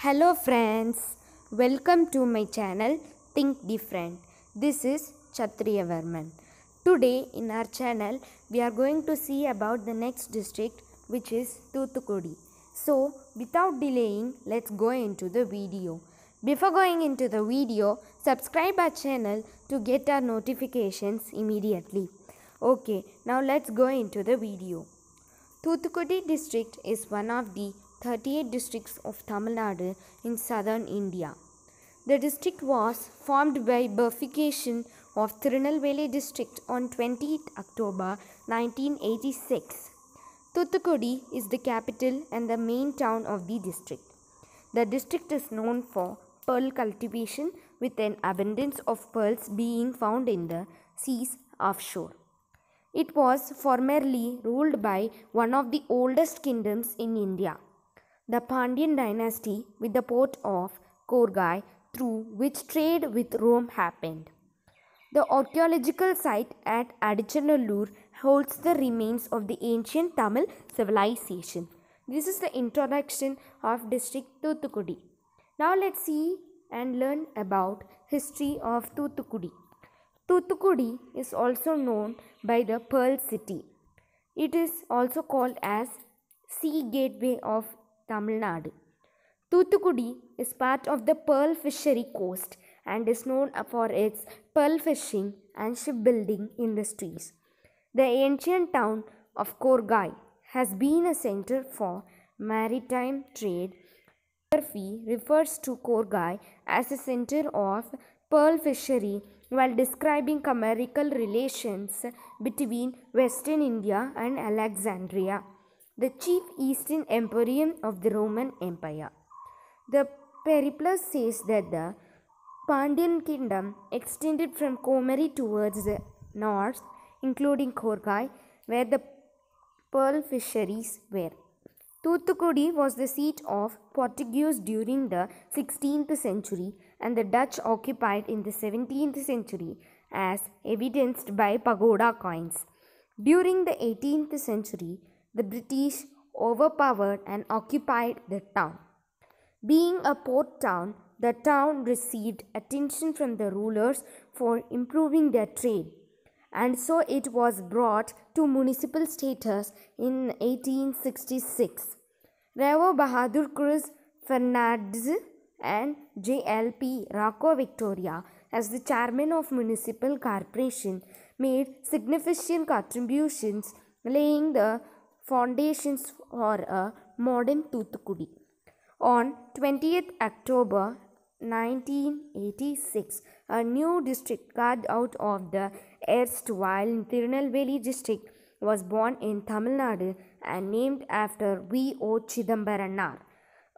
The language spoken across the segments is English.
Hello friends, welcome to my channel Think Different. This is Chatriya Varman. Today in our channel we are going to see about the next district, which is Thoothukudi. So without delaying, let's go into the video. Before going into the video, subscribe our channel to get our notifications immediately. Okay, now let's go into the video. Thoothukudi district is one of the 38 districts of Tamil Nadu in southern India. The district was formed by bifurcation of Tirunelveli district on 20th October 1986. Thoothukudi is the capital and the main town of the district. The district is known for pearl cultivation, with an abundance of pearls being found in the seas offshore. It was formerly ruled by one of the oldest kingdoms in India, the Pandyan dynasty, with the port of Korgai, through which trade with Rome happened. The archaeological site at Adichanallur holds the remains of the ancient Tamil civilization. This is the introduction of district Thoothukudi. Now let's see and learn about history of Thoothukudi. Thoothukudi is also known by the Pearl City. It is also called as Sea Gateway of Tamil Nadu. Thoothukudi is part of the pearl fishery coast and is known for its pearl fishing and shipbuilding industries. The ancient town of Korgai has been a center for maritime trade. Geography refers to Korgai as a center of pearl fishery while describing commercial relations between Western India and Alexandria, the chief eastern emporium of the Roman Empire. The Periplus says that the Pandyan kingdom extended from Komari towards the north, including Korgai, where the pearl fisheries were. Thoothukudi was the seat of Portuguese during the 16th century and the Dutch occupied in the 17th century, as evidenced by pagoda coins. During the 18th century, the British overpowered and occupied the town. Being a port town, the town received attention from the rulers for improving their trade, and so it was brought to municipal status in 1866. Rao Bahadur Cruz Fernandez and J.L.P. Rocco Victoria, as the chairman of municipal corporation, made significant contributions, laying the foundations for a modern Thoothukudi. On 20th October 1986, a new district carved out of the erstwhile Tirunelveli district was born in Tamil Nadu and named after V.O. Chidambarannar,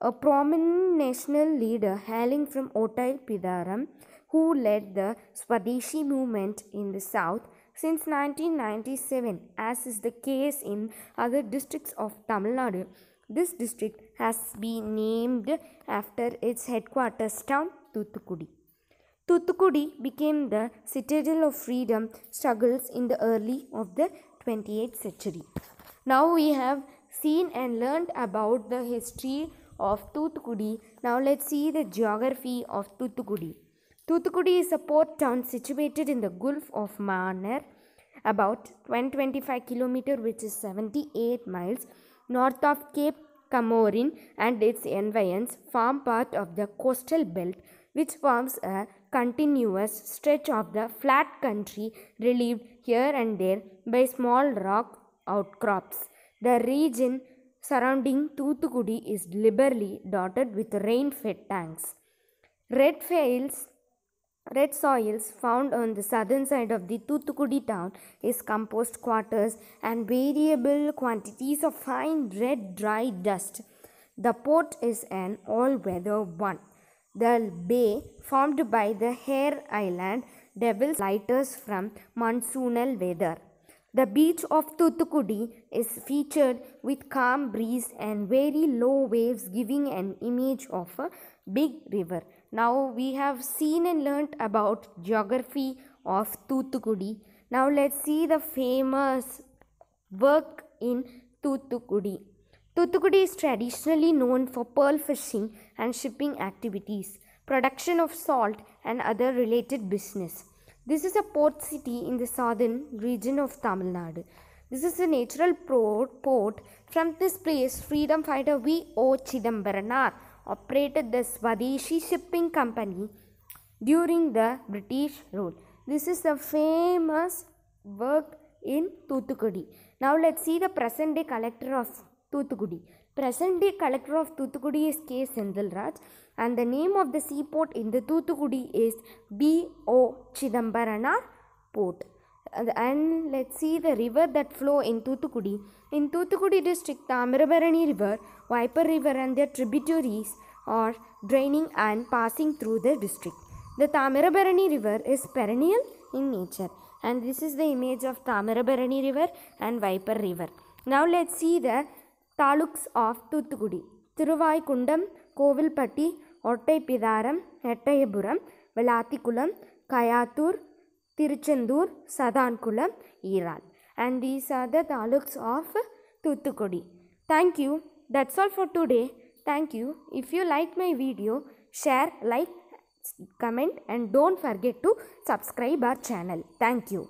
a prominent national leader hailing from Ottai Pidaram, who led the Swadeshi movement in the south since 1997, as is the case in other districts of Tamil Nadu. This district has been named after its headquarters town, Thoothukudi. Thoothukudi became the citadel of freedom struggles in the early of the 28th century. Now we have seen and learned about the history of Thoothukudi. Now let's see the geography of Thoothukudi. Thoothukudi is a port town situated in the Gulf of Mannar, about 125 km, which is 78 miles, north of Cape Comorin, and its environs form part of the coastal belt, which forms a continuous stretch of the flat country relieved here and there by small rock outcrops. The region surrounding Thoothukudi is liberally dotted with rain-fed tanks. Red soils found on the southern side of the Thoothukudi town is compost quarters and variable quantities of fine red dry dust. The port is an all-weather one. The bay formed by the Hare Island develops lighters from monsoonal weather. The beach of Thoothukudi is featured with calm breeze and very low waves, giving an image of a big river. Now we have seen and learnt about geography of Thoothukudi. Now let's see the famous work in Thoothukudi. Thoothukudi is traditionally known for pearl fishing and shipping activities, production of salt, and other related business. This is a port city in the southern region of Tamil Nadu. This is a natural port. From this place, freedom fighter V.O. Chidambaram operated the Swadeshi Shipping Company during the British rule. This is a famous work in Thoothukudi. Now let's see the present day collector of Thoothukudi. Present day collector of Thoothukudi is K. Sendilraj, and the name of the seaport in the Thoothukudi is B.O. Chidambaram Port. And let's see the river that flow in Thoothukudi. In Thoothukudi district, Tamirabarani River, Viper River and their tributaries are draining and passing through the district. The Tamirabarani River is perennial in nature, and this is the image of Tamirabarani River and Viper River. Now let's see the taluks of Thoothukudi. Thiruvaikundam, Kovilpatti, Ottaipidaram, Ettayapuram, Velatikulam, Kayathur, Tiruchendur, Sadankulam, Iral. And these are the taluks of Thoothukudi. Thank you. That's all for today. Thank you. If you like my video, share, like, comment, and don't forget to subscribe our channel. Thank you.